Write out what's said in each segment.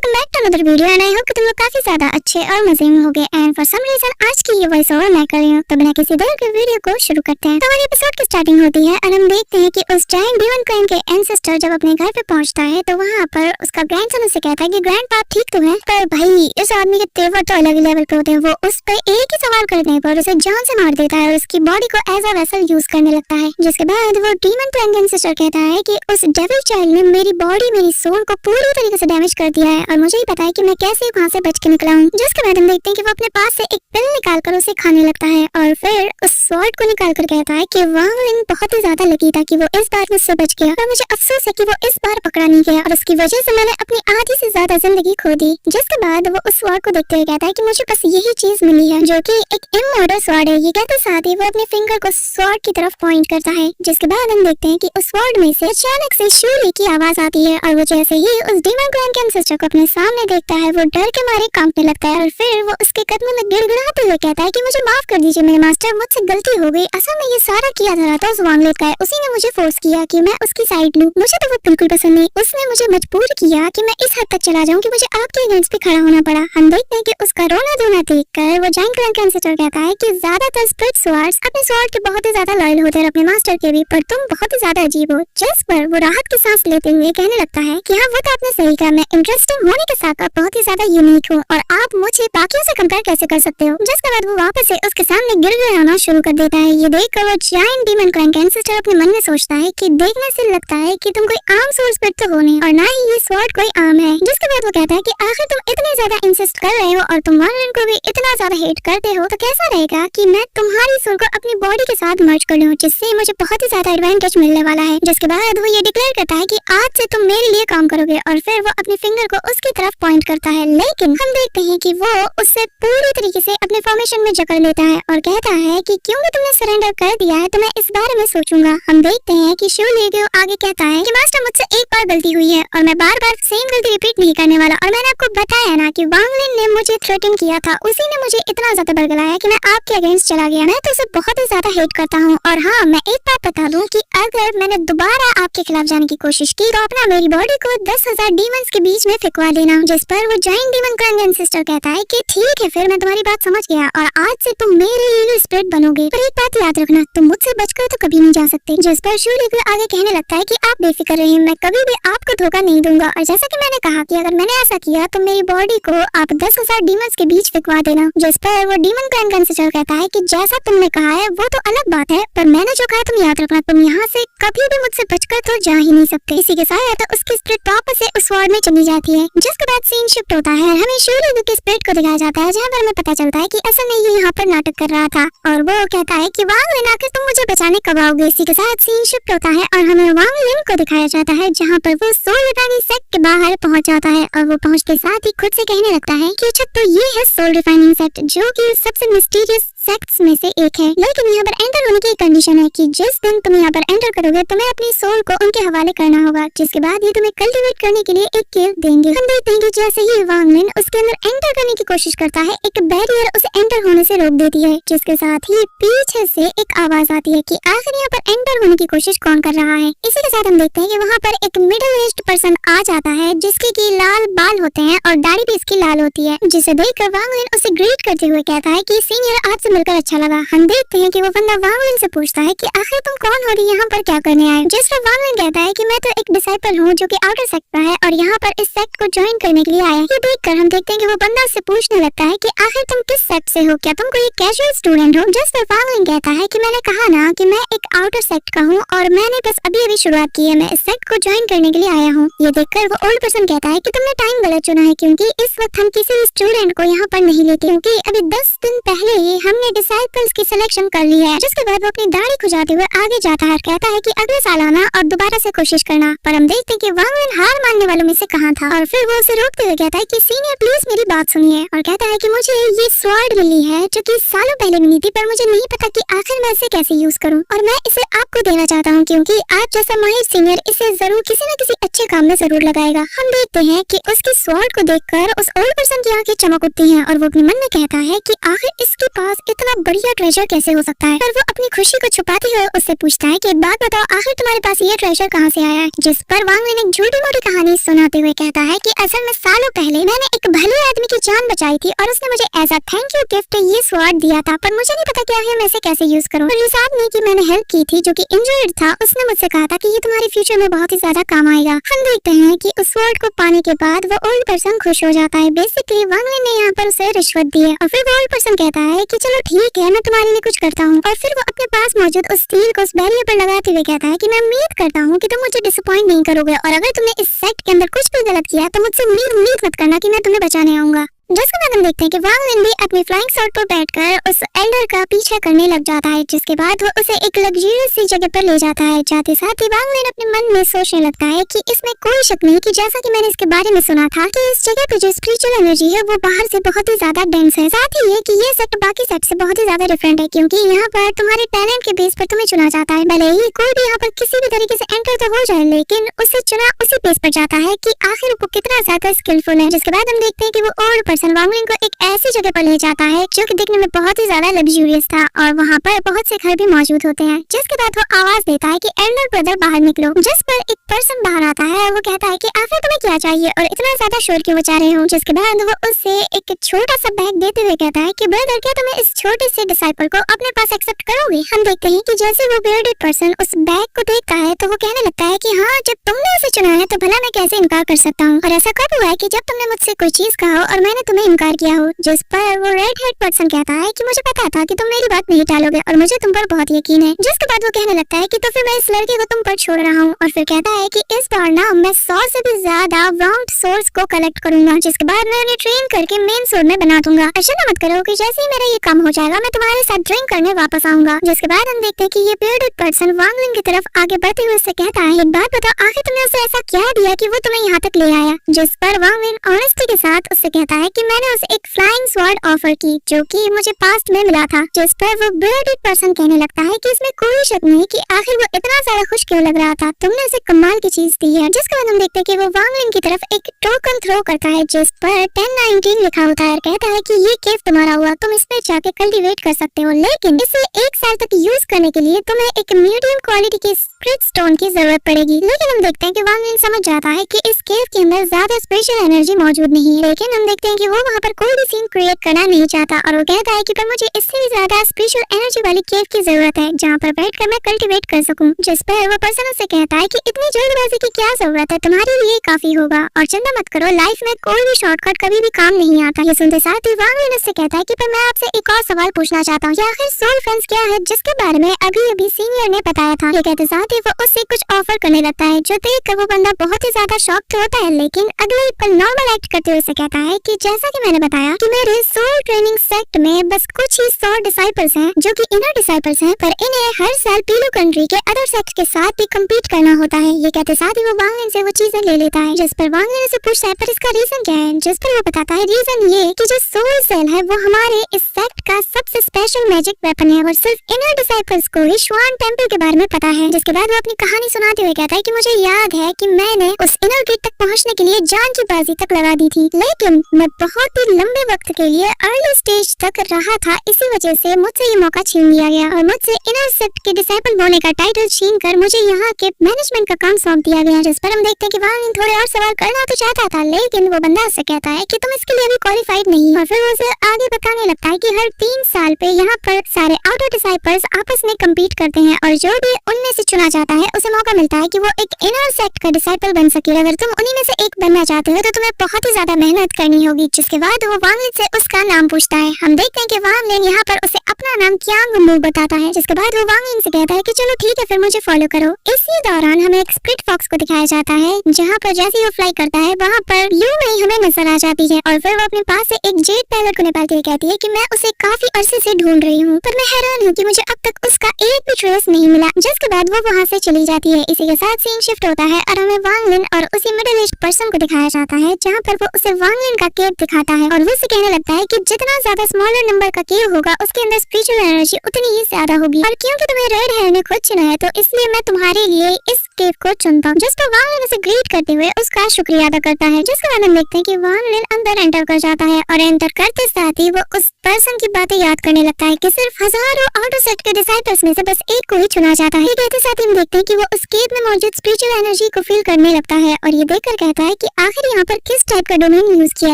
Welcome back to another video and I hope कि तुम लोग काफी ज्यादा अच्छे और मजे में होगे। एंड फॉर सम रीजन आज की ये वॉइस ओवर मैं कर रही हूँ, तो बिना किसी देर के वीडियो को शुरू करते हैं। तो हमारे एपिसोड की स्टार्टिंग होती है और हम देखते हैं कि उस जायंट डीमन क्राइन के एंसेस्टर जब अपने घर पे पहुंचता है तो वहाँ पर उसका ग्रैंडसन उससे कहता है कि ग्रैंडपा ठीक तो है, पर भाई इस आदमी के तेवर तो अलग ही लेवल पे होते हैं। वो उस पर एक ही सवाल करने पर उसे जान से मार देता है और उसकी बॉडी को एज अ वेसल यूज करने लगता है। जिसके बाद वो डीमन क्राइन के एंसेस्टर कहता है कि उस डेविल चाइल्ड ने मेरी बॉडी मेरी सोल को पूरी तरीके से डैमेज कर दिया है और मुझे ही पता है कि मैं कैसे वहाँ से बच के निकला हूँ। जिसके बाद हम देखते हैं कि वो अपने पास से एक पिल निकाल कर उसे खाने लगता है और फिर उस स्वॉर्ड को निकाल कर कहता है कि वांगलिन बहुत ही ज्यादा लकी था कि वो इस बार मुझसे बच गया और मुझे अफसोस है कि वो इस बार पकड़ा नहीं गया और उसकी वजह से मैंने अपनी आधी से ज्यादा जिंदगी खो दी। जिसके बाद वो उस स्वॉर्ड को देखते हुए कहता है कि मुझे बस यही चीज मिली है जो कि एक इमॉर्टल स्वॉर्ड है। ये कहते साथ ही वो अपने फिंगर को स्वॉर्ड की तरफ पॉइंट करता है। जिसके बाद हम देखते हैं कि उस स्वॉर्ड में से अचानक से शूली की आवाज आती है और वो जैसे ही उस डीमन क्राइन के एंसेस्टर को अपने सामने देखता है वो डर के मारे कांपने लगता है और फिर वो उसके कदमों में गिड़गिड़ाते हुए कहता है कि मुझे माफ कर दीजिए मेरे मास्टर, मुझसे गलती हो गई। असल में ये सारा किया जा रहा था उस वांगलेट का है, उसी ने मुझे फोर्स किया कि मैं उसकी साइड लूं। मुझे तो वो बिल्कुल पसंद नहीं, उसने मुझे मजबूर किया कि मैं इस हद तक चला जाऊं कि मुझे आपके अगेंस्ट पे खड़ा होना पड़ा। हम देखते हैं कि उसका रोना धोना देखकर वो जायंट क्राइन के एंसेस्टर कहता है कि ज्यादातर स्प्लिट स्वॉर्ड्स अपने स्वॉर्ड के बहुत ही ज्यादा लॉयल होते हैं अपने मास्टर के भी, पर तुम बहुत ही ज्यादा अजीब हो। जिस पर वो राहत की सांस लेते हुए कहने लगता है कि हाँ वो तो आपने सही कहा, मैं इंटरेस्टिंग होने के साथ बहुत ही ज्यादा यूनिक हूँ और आप मुझे बाकियों से कंपेयर कैसे कर सकते हो। जिसके बाद वो वापस से उसके सामने गिड़गिड़ाना शुरू कर देता है। ये देखकर वो जायंट डीमन क्राइन के एंसेस्टर अपने मन में सोचता है कि देखने से लगता है कि तुम कोई आम सोल स्प्लिट तो हो नहीं और ना ही ये स्वॉर्ड कोई आम है। जिसके बाद वो कहता है कि आखिर तुम इतने ज्यादा इंसिस्ट कर रहे हो और तुम वांगलिन को भी इतना ज्यादा हेट करते हो तो कैसा रहेगा कि मैं तुम्हारी सोल को अपनी बॉडी के साथ मर्ज कर लूं, जिससे मुझे बहुत ही ज्यादा एडवांटेज मिलने वाला है। जिसके बाद वो ये डिक्लेयर करता है कि आज से तुम मेरे लिए काम करोगे और फिर वो अपने फिंगर को उसकी तरफ पॉइंट करता है। लेकिन हम देखते हैं कि वो उससे पूरी तरीके से अपने फॉर्मेशन में जकड़ लेता है और कहता है कि क्योंकि तुमने सरेंडर कर दिया है तो मैं इस बारे में सोचूंगा। हम देखते हैं कि शिवलिंग आगे कहता है कि मास्टर मुझसे एक बार गलती हुई है और मैं बार बार सेम गलती रिपीट नहीं करने वाला और मैंने आपको बताया ना कि वांगलिन ने मुझे थ्रेटन किया था, उसी ने मुझे इतना ज्यादा बरगलाया कि मैं आपके अगेंस्ट चला गया। मैं तो उसे बहुत ही ज्यादा हेट करता हूँ और हाँ मैं एक बात बता दूं कि अगर मैंने दोबारा आपके खिलाफ जाने की कोशिश की तो अपना मेरी बॉडी को 10,000 डीमंस के बीच में फेंकवा देना। जिस पर वो जायंट डीमन क्राइन के एंसेस्टर कहता है कि ठीक है फिर मैं तुम्हारी बात समझ गया और आज से तुम मेरे लिए स्प्लिट बनोगे, पर एक बात याद रखना तुम मुझसे बचकर तो कभी नहीं जा सकते। जिस पर शूलिंग आगे कहने लगता है कि आप बेफिक्र रहिए, मैं कभी भी आपको धोखा नहीं दूंगा और जैसा कि मैंने कहा कि अगर मैंने ऐसा किया तो मेरी बॉडी को आप 10,000 डीमंस के बीच फेंकवा देना। जिस पर वो डीमन क्राइन का एंसेस्टर कहता है कि जैसा तुमने कहा है वो तो अलग बात है, पर मैंने जो कहा तुम याद रखना, तुम यहाँ से कभी भी मुझसे बचकर तो जा ही नहीं सकते। इसी के साथ उसकी स्प्लिट वापस से उस वार्ड में चली जाती है। जिसके बाद सीन शिफ्ट होता है, हमें शूलिंग की स्प्लिट को दिखाया जाता है जहाँ पर हमें पता चलता है कि असल में ये यहाँ पर नाटक कर रहा था और वो कहता है कि वांगलिन आकर तुम मुझे बचाने कब आओगे। इसी के साथ सीन शिफ्ट होता है और हमें वांगलिन को दिखाया जाता है जहाँ पर वो सोल रिफाइनिंग सेट के बाहर पहुँच जाता है और वो पहुँचते साथ ही खुद से कहने लगता है कि अच्छा तो ये है सोल रिफाइनिंग सेट जो कि सबसे मिस्टीरियस सेक्ट्स में से एक है, लेकिन यहाँ पर एंटर होने की कंडीशन है कि जिस दिन तुम यहाँ पर एंटर करोगे तुम्हें अपनी सोल को उनके हवाले करना होगा, जिसके बाद ये तुम्हें कल्टीवेट करने के लिए एक केव देंगे। हम देखते हैं कि जैसे ही वांगलिन उसके अंदर एंटर करने की कोशिश करता है एक बैरियर उसे एंटर होने से रोक देती है। जिसके साथ ही पीछे से एक आवाज आती है कि आखिर यहाँ पर एंटर होने की कोशिश कौन कर रहा है। इसी के साथ हम देखते हैं कि वहाँ पर एक मिडिल एज्ड पर्सन आ जाता है जिसके की लाल बाल होते हैं और दाढ़ी भी इसकी लाल होती है, जिसे देखकर वांगलिन उसे ग्रीट करते हुए कहता है कि सीनियर आज मिलकर अच्छा लगा। हम देखते हैं कि वो बंदा वांगलिन से पूछता है कि आखिर तुम कौन हो रही यहाँ पर क्या करने आए। जिस पर वांगलिन कहता है कि मैं तो एक डिसाइपल हूँ जो कि आउटर सेक्ट का है और यहाँ पर इस सेक्ट को ज्वाइन करने के लिए आया है। ये देखकर हम देखते हैं कि वो बंदा उससे पूछने लगता है कि आखिर तुम किस सेक्ट से हो, क्या तुम कोई कैजुअल स्टूडेंट हो। जिस पर वांगलिन कहता है कि मैंने कहा ना कि मैं एक आउटर सेक्ट का हूँ और मैंने बस अभी अभी शुरुआत की है, मैं इस सेक्ट को ज्वाइन करने के लिए आया हूँ। ये देखकर वो ओल्ड पर्सन कहता है कि तुमने टाइम गलत चुना है क्योंकि इस वक्त हम किसी भी स्टूडेंट को यहाँ पर नहीं लेते क्योंकि अभी 10 दिन पहले ही हमने डिसाइपल्स की सिलेक्शन कर ली है। जिसके बाद वो अपनी दाढ़ी खुजाते हुए आगे जाता है और कहता है कि अगले साल आना और दोबारा से कोशिश करना। पर हम देखते हैं कि वांगलिन हार मानने वालों में से कहाँ था और फिर वो उसे रोकते हुए कहता है कि सीनियर प्लीज मेरी बात सुनिए और कहता है कि मुझे ये स्वॉर्ड मिली है जो कि सालों पहले मिली थी, पर मुझे नहीं पता कि आखिर मैं इसे कैसे यूज करूं और मैं इसे आपको देना चाहता हूं क्योंकि आप जैसा माहिर सीनियर इसे जरूर किसी न किसी अच्छे काम में जरूर लगाएगा। हम देखते हैं कि उसकी स्वॉर्ड को देखकर उस ओल्ड पर्सन की आंखें चमक उठती हैं और वो अपने मन में कहता है कि आखिर इसके पास इतना बढ़िया ट्रेजर कैसे हो सकता है। पर वो अपनी खुशी को छुपाते हुए उससे पूछता है कि एक बात बताओ आखिर तुम्हारे पास ये ट्रेजर कहाँ से आया है। जिस पर वांगलिन एक झूठी मोटी कहानी सुनाते हुए कहता है कि असल में सालों पहले मैंने एक भले आदमी की जान बचाई थी और उसने मुझे as a thank you gift ये स्वॉर्ड दिया था, पर मुझे नहीं पता कि मैं इसे कैसे यूज करूं। और इस आदमी की मैंने हेल्प की थी जो कि इंजर्ड था, उसने मुझसे कहा था कि ये तुम्हारे फ्यूचर में बहुत ही ज्यादा काम आएगा। हम देखते हैं कि उस स्वॉर्ड को पाने के बाद वो ओल्ड पर्सन खुश हो जाता है। बेसिकली वांग लिन ने यहाँ पर उसे रिश्वत दी है और फिर वो ओल्ड पर्सन कहता है कि चलो ठीक है, मैं तुम्हारे लिए कुछ करता हूँ। और फिर वो अपने पास मौजूद उस स्टील को उस बैरियर पर लगाते हुए कहता है कि मैं उम्मीद करता हूँ कि तुम मुझे डिसअपॉइंट नहीं करोगे और अगर तुमने इस सेट के अंदर कुछ भी गलत किया तो मुझसे उम्मीद मत करना कि मैं तुम्हें बचाने आऊंगा। जिसके बाद हम देखते हैं कि वांग लिन भी अपनी फ्लाइंग सॉर्ड पर बैठकर उस एल्डर का पीछा करने लग जाता है, जिसके बाद वो उसे एक लग्जरियस सी जगह पर ले जाता है। जाते साथ ही वांग लिन अपने मन में सोचने लगता है कि इसमें कोई शक नहीं कि जैसा कि मैंने इसके बारे में सुना था कि इस जगह पे जो स्पिरिचुअल एनर्जी है वो बाहर से बहुत ही ज्यादा डेंस है। साथ ही ये कि ये सेट बाकी सेट से बहुत ही ज्यादा डिफरेंट है, क्योंकि यहाँ पर तुम्हारे टैलेंट के बेस पर तुम्हें चुना जाता है। भले ही कोई भी यहाँ पर किसी भी तरीके से एंटर तो हो जाए, लेकिन उसे चुना उसी बेस पर जाता है कि आखिर वो कितना ज्यादा स्किलफुल है। जिसके बाद हम देखते हैं कि वो ओल्ड पर्सन वांग लिन को एक ऐसी जगह पर ले जाता है जो कि दिखने में बहुत ही ज्यादा लग्जूरियस था और वहाँ पर बहुत से घर भी मौजूद होते हैं। जिसके बाद वो आवाज देता है कि एल्डर ब्रदर बाहर निकलो, जिस पर एक पर्सन बाहर आता है और वो कहता है कि आखिर तुम्हें क्या चाहिए और इतना ज्यादा शोर क्यों मचा रहे हो। जिसके बाद वो उससे एक छोटा सा बैग देते हुए कहता है कि ब्रदर क्या तुम इस छोटे से डिसाइपल को अपने पास एक्सेप्ट करोगे। हम देखते हैं कि जैसे वो बियर्डेड पर्सन उस बैग को देखता है तो वो कहने लगता है कि हाँ, जब तुमने उसे चुना है तो भला मैं कैसे इनकार कर सकता हूँ, और ऐसा कब हुआ है कि जब तुमने मुझसे कोई चीज कहा हो और मैंने तुम्हें इनकार किया हो। जिस पर वो रेड हेड पर्सन कहता है कि मुझे पता था कि तुम मेरी बात नहीं टालोगे और मुझे तुम पर बहुत यकीन है। जिसके बाद वो कहने लगता है कि तो फिर मैं इस लड़के को तुम पर छोड़ रहा हूँ, और फिर कहता है कि इस बार ना मैं 100 से भी ज्यादा राउंड सोर्स को कलेक्ट करूंगा, जिसके बाद मैं उन्हें ट्रेन करके मेन सोर्ड में बना दूंगा। अच्छा मत करो कि जैसे ही मेरा ये काम हो जाएगा मैं तुम्हारे साथ ड्रिंक करने वापस आऊंगा। जिसके बाद हम देखते हैं कि ये बियर्डेड पर्सन वांग लिन की तरफ आगे बढ़ते हुए उससे कहता है, एक बात बताओ, आखिर तुमने उसे ऐसा क्या दिया कि वो तुम्हें यहाँ तक ले आया। जिस पर वांग लिन ऑनेस्टी के साथ उससे कहता है कि मैंने उसे एक फ्लाइंग स्वॉर्ड ऑफर की जो कि मुझे पास्ट में मिला था। जिस पर वो बियर्डेड पर्सन कहने लगता है कि इसमें कोई शक नहीं कि आखिर वो इतना ज्यादा खुश क्यों लग रहा था, तुमने उसे कमाल की चीज दी है। जिसके बाद हम देखते हैं कि वो वांग लिन की तरफ एक टोकन थ्रो करता है जिस पर 1019 लिखा होता है और कहता है कि ये केव तुम्हारा हुआ, तुम इसमें जाके कल्टीवेट कर सकते हो, लेकिन इसे 1 साल तक यूज करने के लिए तुम्हें एक मीडियम क्वालिटी के स्पिरिट स्टोन की जरूरत पड़ेगी। लेकिन हम देखते हैं कि वांग लिन समझ जाता है कि इस केव के अंदर ज्यादा स्पेशल एनर्जी मौजूद नहीं है, लेकिन हम देखते हैं कि वो वहाँ पर कोई भी सीन क्रिएट करना नहीं चाहता और वो कहता है कि पर मुझे इससे भी ज्यादा स्पेशल एनर्जी वाली केव की जरूरत है जहाँ पर बैठकर मैं कल्टीवेट कर सकूं। जिस पर वो पर्सन उससे कहता है कि इतनी जल्दबाजी की क्या जरूरत है, तुम्हारे लिए काफी होगा और चिंता मत करो, लाइफ में कोई भी शॉर्टकट कभी भी काम नहीं आता। ये सुनते साथ ही वांग लिन उससे कहता है कि पर मैं आपसे एक और सवाल पूछना चाहता हूँ, आखिर सोल फ्रेंड्स क्या है जिसके बारे में अभी सीनियर ने बताया था। ये कहते साथ ही वो उससे कुछ ऑफर करने लगता है जो देखकर वो बंदा बहुत ही ज्यादा शॉक्ड होता है, लेकिन अगले पल नॉर्मल एक्ट करते हुए कहता है कि जैसा कि मैंने बताया कि मेरे सोल ट्रेनिंग सेक्ट में बस कुछ ही 100 डिसाइपल्स हैं जो कि इनर डिसाइपल्स हैं, पर इन्हें हर साल पीलू कंट्री के अदर सेक्ट के साथ भी कम्पीट करना होता है। ये कहते साथ ही वो वांग लिन से वो चीजें ले लेता है, जिस पर वांग लिन से पूछता है पर इसका रीजन क्या है। जिस पर वो बताता है रीजन ये कि जो सोल सेल है वो हमारे इस सेक्ट का सबसे स्पेशल मैजिक वेपन है और सिर्फ इनर डिसाइपल्स को ही श्वान टेम्पल के बारे में पता है। जिसके बाद वो अपनी कहानी सुनाते हुए कहता है कि मुझे याद है कि मैंने उस इनर गेट तक पहुंचने के लिए जान की बाजी तक लगा दी थी, लेकिन मैं बहुत ही लंबे वक्त के लिए अर्ली स्टेज तक रहा था, इसी वजह से मुझसे ये मौका छीन लिया गया और मुझसे इनर सेक्ट के डिसाइपल होने का टाइटल छीन कर मुझे यहाँ के मैनेजमेंट का काम सौंप दिया गया। जिस पर हम देखते हैं कि वांग लिन थोड़े और सवाल करना तो चाहता था, लेकिन वो बंदा उससे कहता है कि तुम इसके लिए अभी क्वालिफाइड नहीं, और फिर वो उसे आगे बताने लगता है कि हर 3 साल पे यहाँ पर सारे आउटर डिसाइपल्स आपस में कम्पीट करते हैं और जो भी उनमें से चुना जाता है उसे मौका मिलता है कि वो एक इनर सेक्ट का डिसाइपल बन सके। अगर तुम उन्हीं में से एक बनना चाहते हो तो तुम्हें बहुत ही ज्यादा मेहनत करनी होगी। जिसके बाद वो वांग लिन से उसका नाम पूछता है। हम देखते हैं कि वांग लिन यहाँ पर उसे अपना नाम क्यांग मू बताता है, जिसके बाद वो वांग लिन से कहता है कि चलो ठीक है फिर मुझे फॉलो करो। इसी दौरान हमें एक स्प्लिट फॉक्स को दिखाया जाता है जहाँ पर जैसे ही वो फ्लाई करता है वहाँ पर यू में हमें नजर आ जाती है और फिर वो अपने पास से एक जेट पैलेट को निकालती हुई कहती है कि मैं उसे काफी अरसे से ढूंढ रही हूँ, पर मैं हैरान हूँ कि मुझे अब तक उसका एक भी ट्रेस नहीं मिला। जिसके बाद वो वहाँ से चली जाती है। इसी के साथ सीन शिफ्ट होता है और हमें वांग लिन और उसी मिडिल एज पर्सन को दिखाया जाता है जहाँ पर वो उसे वांग लिन का केव दिखाता है और वो उसे कहने लगता है कि जितना ज्यादा स्मॉलर नंबर का केव होगा उसके अंदर स्पिरिचुअल एनर्जी उतनी ही ज्यादा होगी, और क्योंकि तुम्हें रेड हेयर ने खुद चुना है तो इसलिए मैं तुम्हारे लिए इस केव को चुनता हूँ। जिस पर वांग लिन उसे ग्रीट करते हुए उसका शुक्रिया अदा करता है। जिसके बाद हम देखते हैं कि वांग वांगलिन अंदर एंटर कर जाता है और एंटर करते साथ ही वो उस पर्सन की बातें याद करने लगता है कि सिर्फ हजारों आउटर सेक्ट के डिसाइपल्स में से बस एक को ही चुना जाता है। ये कहते साथ ही हम देखते हैं कि वो उस केव में मौजूद स्पिरिचुअल एनर्जी को फील करने लगता है और ये देखकर कहता है कि आखिर यहाँ पर किस टाइप का डोमेन यूज किया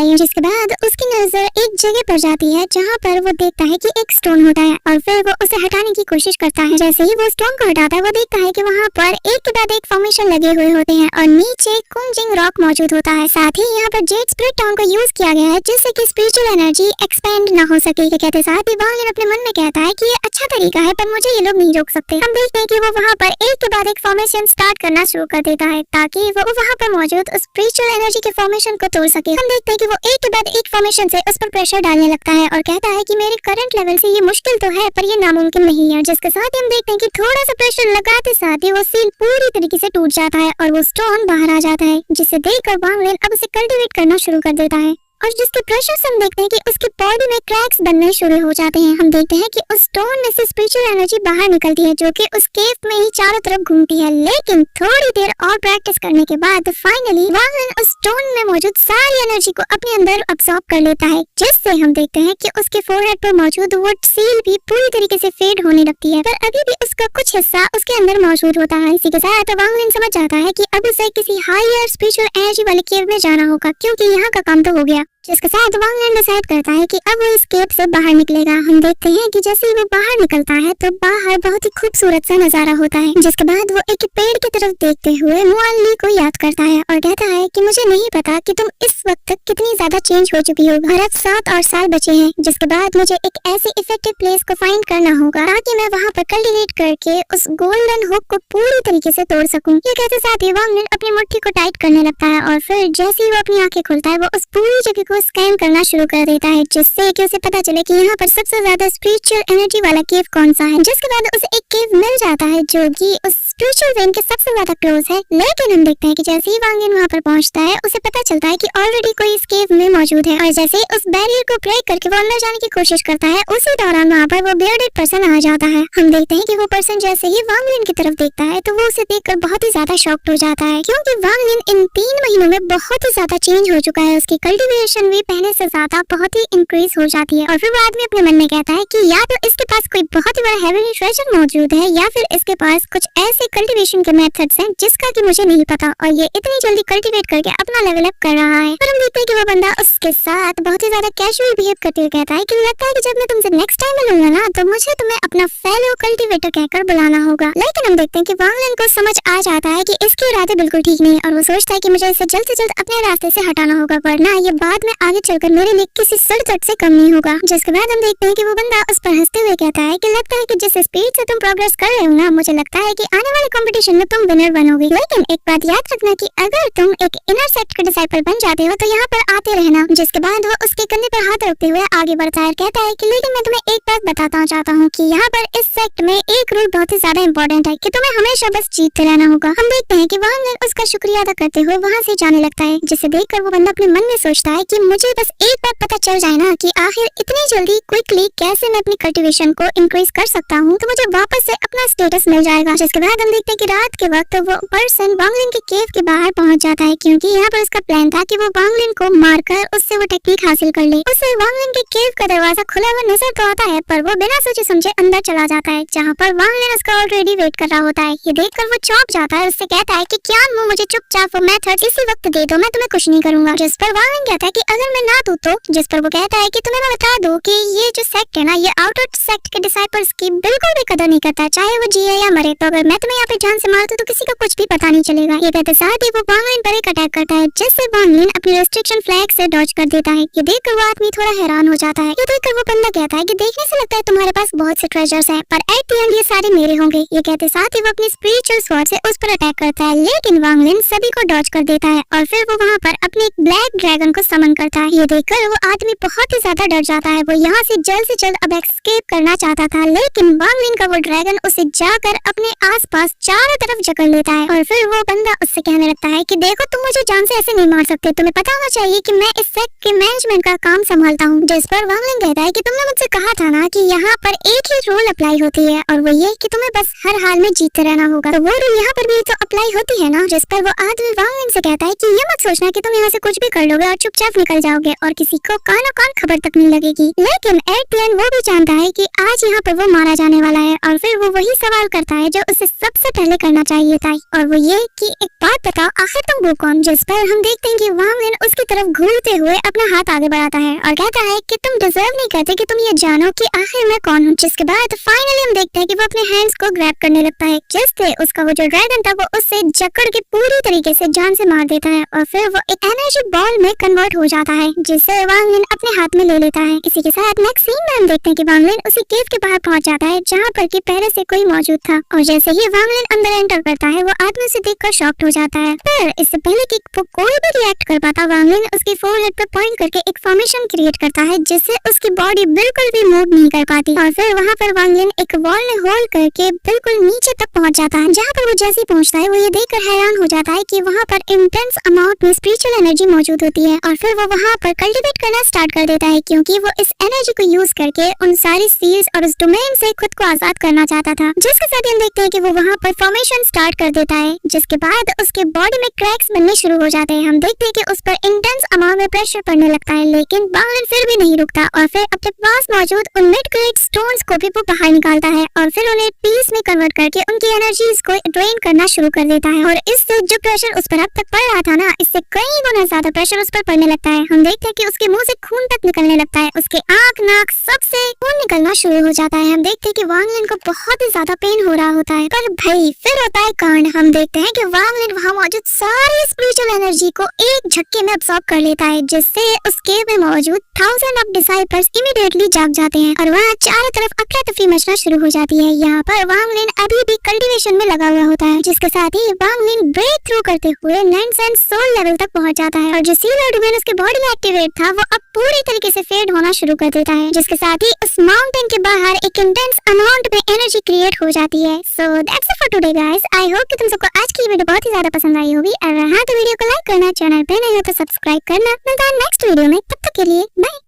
है। जिसके बाद उसकी नजर एक जगह पर जाती है जहाँ पर वो देखता है कि एक स्टोन होता है और फिर वो उसे हटाने की कोशिश करता है। जैसे ही वो स्टोन को हटाता है वो देखता है कि वहाँ पर एक के बाद एक फॉर्मेशन लगे हुए होते हैं और नीचे कुंजिंग रॉक मौजूद होता है। साथ ही यहाँ पर जेड स्पिरिट टाउन को यूज किया गया है जिससे कि स्पिरिचुअल एनर्जी एक्सपेंड न हो सके। कहते साथ ही वांगलिन अपने मन में कहता है कि ये अच्छा तरीका है पर मुझे ये लोग नहीं रोक सकते। हम देखते हैं कि वो वहाँ पर एक के बाद एक फॉर्मेशन स्टार्ट करना शुरू कर देता है ताकि वो वहाँ पर मौजूद उस स्पिरिचुअल एनर्जी के फॉर्मेशन को तोड़ सके। हम देखते हैं कि वो एक के बाद एक फॉर्मेशन से उस पर प्रेशर डालने लगता है और कहता है कि मेरे करंट लेवल से ये मुश्किल तो है पर ये नामुमकिन नहीं है। जिसके साथ ही हम देखते हैं कि थोड़ा सा प्रेशर लगाते साथ ही वो सील पूरी तरीके से टूट जाता है और वो स्टोन बाहर आ जाता है जिसे देखकर वांगलिन अब उसे कल्टीवेट करना शुरू कर देता है और जिसके प्रेशर से हम देखते हैं कि उसकी बॉडी में क्रैक्स बनने शुरू हो जाते हैं। हम देखते हैं कि उस स्टोन में से स्पिरिचुअल एनर्जी बाहर निकलती है जो कि उस केव में ही चारों तरफ घूमती है। लेकिन थोड़ी देर और प्रैक्टिस करने के बाद फाइनली वांगलिन उस स्टोन में मौजूद सारी एनर्जी को अपने अंदर अब्सॉर्ब कर लेता है जिससे हम देखते हैं कि उसके फोरहेड पर मौजूद वो सील भी पूरी तरीके से फेड होने लगती है पर अभी भी उसका कुछ हिस्सा उसके अंदर मौजूद होता है। इसी के साथ वांगलिन समझ जाता है कि अब उसे किसी हायर स्पिरिचुअल एनर्जी वाले केव में जाना होगा क्योंकि यहाँ का काम तो हो गया। जिसके साथ वांगलिन डिसाइड करता है कि अब वो इस केव से बाहर निकलेगा। हम देखते हैं कि जैसे ही वो बाहर निकलता है तो बाहर बहुत ही खूबसूरत सा नजारा होता है। जिसके बाद वो एक पेड़ की तरफ देखते हुए मुअल्ली को याद करता है और कहता है कि मुझे नहीं पता कि तुम इस वक्त तक कितनी ज्यादा चेंज हो चुकी हो। और अब 7 और साल बचे हैं। जिसके बाद मुझे एक ऐसी इफेक्टिव प्लेस को फाइंड करना होगा ताकि मैं वहाँ पर कल्टीवेट करके उस गोल्डन हुक को पूरी तरीके से तोड़ सकूं। ये कहते साथ ही वांगलिन अपनी मुट्ठी को टाइट करने लगता है और फिर जैसे ही वो अपनी आंखें खोलता है वो उस पूरी जगह को स्कैन करना शुरू कर देता है जिससे कि उसे पता चले कि यहाँ पर सबसे ज्यादा स्पिरिचुअल एनर्जी वाला केव कौन सा है। जिसके बाद उसे एक केव मिल जाता है जो कि उस स्पिरिचुअल वेन के सबसे ज्यादा क्लोज है। लेकिन हम देखते हैं कि जैसे ही वांगलिन वहाँ पर पहुँचता है उसे पता चलता है कि ऑलरेडी कोई इस केव में मौजूद है और जैसे ही उस बैरियर को ब्रेक करके वो अंदर जाने की कोशिश करता है उसी दौरान वहाँ पर वो बियर्डेड पर्सन आ जाता है। हम देखते हैं कि वो पर्सन जैसे ही वांगलिन की तरफ देखता है तो वो उसे देखकर बहुत ही ज्यादा शॉक्ड हो जाता है क्योंकि वांगलिन इन 3 महीनों में बहुत ही ज्यादा चेंज हो चुका है। उसकी कल्टीवेशन भी पहले से ज्यादा बहुत ही इंक्रीज हो जाती है और फिर वो आदमी अपने मन में कहता है कि या तो इसके पास कोई बहुत ही बड़ा हेवनली ट्रेजर मौजूद है या फिर इसके पास कुछ ऐसे कल्टीवेशन के मेथड्स हैं जिसका कि मुझे नहीं पता और ये इतनी जल्दी कल्टीवेट करके अपना लेवल अप कर रहा है। पर हम देखते हैं कि वो बंदा उसके साथ बहुत ही ज्यादा कैजुअल बिहेव करते हुए कहता है कि लगता है कि जब मैं तुमसे नेक्स्ट टाइम मिलूंगा ना तो मुझे तुम्हें अपना फेलो कल्टीवेटर कहकर बुलाना होगा। लेकिन हम देखते हैं कि वांगलिन को समझ आ जाता है कि इसके इरादे बिल्कुल ठीक नहीं और वो सोचता है कि मुझे इसे जल्द से जल्द अपने रास्ते से हटाना होगा वरना ये बाद में आगे चलकर मेरे लिए किसी सर दर्द से कम नहीं होगा। जिसके बाद हम देखते हैं कि वो बंदा उस पर हंसते हुए कहता है कि लगता है कि जिस स्पीड से तुम प्रोग्रेस कर रहे हो ना मुझे लगता है कि आने वाले कंपटीशन में तुम विनर बनोगे। लेकिन एक बात याद रखना कि अगर तुम एक इनर सेक्ट के डिसाइपल बन जाते हो तो यहाँ पर आते रहना। जिसके बाद वो उसके कंधे पर हाथ रखते हुए आगे बढ़ता है कहता है कि लेकिन मैं तुम्हें एक बात बताना चाहता हूँ कि यहाँ पर इस सेक्ट में एक रूल बहुत ही ज्यादा इम्पोर्टेंट है कि तुम्हें हमेशा बस जीतते रहना होगा। हम देखते हैं कि वांगलिन उसका शुक्रिया अदा करते हुए वहाँ से जाने लगता है जिसे देखकर वो बंदा अपने मन में सोचता है कि मुझे बस एक बात पता चल जाए ना कि आखिर इतनी जल्दी क्विकली कैसे मैं अपनी कल्टीवेशन को इंक्रीज कर सकता हूँ तो मुझे वापस से अपना स्टेटस मिल जाएगा। जिसके बाद हम देखते हैं कि रात के वक्त वो पर्सन वांगलिन के केव के बाहर पहुंच जाता है क्योंकि यहाँ पर उसका प्लान था कि वो वांगलिन को मारकर उससे वो टेक्निक हासिल कर ले। उसे वांगलिन के केव का दरवाजा खुला हुआ नजर तो आता है पर वो बिना सोचे समझे अंदर चला जाता है जहाँ पर वांगलिन उसका ऑलरेडी वेट कर रहा होता है। ये देखकर वो चौंक जाता है उससे कहता है कि क्या मुझे चुपचाप वो मेथड इसी वक्त दे दो मैं तुम्हें कुछ नहीं करूंगा। जिस पर वांगलिन कहता है कि अगर मैं ना दूं तो। जिस पर वो कहता है कि तुम्हें मैं बता दूं कि ये जो सेक्ट है ना ये आउटर सेक्ट के डिसाइपल्स की बिल्कुल भी कदर नहीं करता चाहे वो जिए या मरे। तो अगर मैं तुम्हें यहाँ पे जान से मार दूं तो किसी को कुछ भी पता नहीं चलेगा। ये कहते साथ ही वो वांगलिन पर एक अटैक करता है जिससे वांगलिन अपनी रेस्ट्रिक्शन फ्लैग से डॉज कर देता है। ये देखकर वो आदमी थोड़ा हैरान हो जाता है। ये देखकर वो बंदा कहता है कि देखने से लगता है तुम्हारे पास बहुत से ट्रेजर्स हैं पर एट द एंड ये सारे मेरे होंगे। ये कहते साथ ही वो अपनी स्पिरिचुअल स्वॉर्ड से उस पर अटैक करता है लेकिन वांगलिन सभी को डॉज कर देता है और फिर वो वहाँ पर अपने एक ब्लैक ड्रैगन को समन करता है। ये देखकर वो आदमी बहुत ही ज्यादा डर जाता है। वो यहाँ से जल्द अब एस्केप करना चाहता था लेकिन वांगलिन का वो ड्रैगन उसे जाकर अपने आसपास चारों तरफ जकड़ लेता है और फिर वो बंदा उससे कहने लगता है कि देखो तुम मुझे जान से ऐसे नहीं मार सकते, तुम्हें पता होना चाहिए कि मैं इस सेक्ट के मैनेजमेंट का काम संभालता हूँ। जिस पर वांगलिन कहता है कि तुमने मुझसे कहा था ना कि यहाँ पर एक ही रूल अप्लाई होती है और वो ये कि तुम्हें बस हर हाल में जीतते रहना होगा। तो वो रूल यहाँ पर भी तो अप्लाई होती है ना। जिस पर वो आदमी वांगलिन से कहता है कि ये मत सोचना कि तुम यहाँ से कुछ भी कर लोगे और चुपचाप निकल जाओगे और किसी को कानो कान खबर तक नहीं लगेगी। लेकिन एट द एंड वो भी जानता है कि आज यहाँ पर वो मारा जाने वाला है और फिर वो वही सवाल करता है जो उसे सबसे पहले करना चाहिए था, और वो ये कि एक बात बताओ, आखिर तुम वो कौन? जिस पर हम देखते हैं कि वांग लिन उसकी तरफ घूरते हुए अपना हाथ आगे बढ़ाता है और कहता है कि तुम डिजर्व नहीं करते कि तुम ये जानो कि आखिर मैं कौन हूँ। जिसके बाद फाइनली हम देखते हैं कि वो अपने हैंड्स को ग्रैब करने लगता है, जिससे उसका वो जो ड्रैगन था वो उससे जकड़ के पूरी तरीके से जान से मार देता है और फिर वो एक एनर्जी बॉल में कन्वर्ट हो जाता है, जिससे वांग लिन अपने हाथ में ले लेता है। इसी के साथ नेक्स्ट सीन में हम देखते हैं कि वांग लिन उसी केव के बाहर पहुंच जाता है जहाँ पर कि पहले से कोई मौजूद था, और जैसे ही वांग लिन अंदर एंटर करता है वो आदमी उसे देखकर शॉक्ड हो जाता है। फिर इससे पहले कि वो कोई भी रिएक्ट कर पाता, वांग लिन उसकी फोरहेड पर पॉइंट करके एक फॉर्मेशन क्रिएट करता है जिससे उसकी बॉडी बिल्कुल भी मूव नहीं कर पाती, और फिर वहाँ पर वांग लिन एक वॉल में होल करके बिल्कुल नीचे तक पहुंच जाता है, जहाँ पर वो जैसे ही पहुंचता है वो ये देखकर हैरान हो जाता है कि वहाँ पर इंटेंस अमाउंट में स्पिरिचुअल एनर्जी मौजूद होती है, और फिर वो वहाँ पर कल्टिवेट करना स्टार्ट कर देता है क्योंकि वो इस एनर्जी को यूज करके उन सारी सील्स और उस डोमेन से खुद को आजाद करना चाहता था। जिसके साथ हम देखते हैं कि वो वहाँ पर फॉर्मेशन स्टार्ट कर देता है, जिसके बाद उसके बॉडी में क्रैक्स बनने शुरू हो जाते हैं। हम देखते हैं कि उस पर इंटेंस अमाउंट में प्रेशर पड़ने लगता है, लेकिन वांग लिन फिर भी नहीं रुकता और फिर अपने पास मौजूद उन मिड ग्रेड स्टोन्स को भी वो बाहर निकालता है और फिर उन्हें पीस में कन्वर्ट करके उनकी एनर्जीज को ड्रेन करना शुरू कर देता है, और इससे जो प्रेशर उस पर अब तक पड़ रहा था ना, इससे कई गुना ज्यादा प्रेशर उस पर पड़ने लगता है। हम देखते हैं कि उसके मुंह से खून तक निकलने लगता है, उसके आंख नाक सबसे खून निकलना शुरू हो जाता है। हम देखते हैं कि वांग लिन को बहुत ही ज्यादा पेन हो रहा होता है, पर भाई फिर होता है कांड। हम देखते हैं कि वांग लिन वहाँ मौजूद सारी स्पिरिचुअल एनर्जी को एक झटके में अब्सॉर्ब कर लेता है, जिससे उस केव में मौजूद थाउजेंड ऑफ डिसाइपल्स इमीडिएटली जाग जाते हैं और वहाँ चारों तरफ अफरा तफरी मचना शुरू हो जाती है। यहाँ पर वांग लिन अभी भी कल्टीवेशन में लगा हुआ होता है, जिसके साथ ही वांग लिन ब्रेक थ्रू करते हुए लेंस एंड सोल लेवल तक पहुंच जाता है, और जो सीलर डोमेन उसके बॉडी में एक्टिवेट था वो अब पूरी तरीके से फेड होना शुरू कर देता है, जिसके साथ ही उस माउंटेन के बाहर एक इंटेंस अमाउंट में एनर्जी क्रिएट हो जाती है। So that's it for today guys. I hope कि तुम सबको आज की वीडियो बहुत ही ज्यादा पसंद आई होगी। अगर हाँ तो वीडियो को लाइक करना, चैनल पे नहीं हो तो सब्सक्राइब करना। मिलता है नेक्स्ट वीडियो में, तब तक के लिए बाय।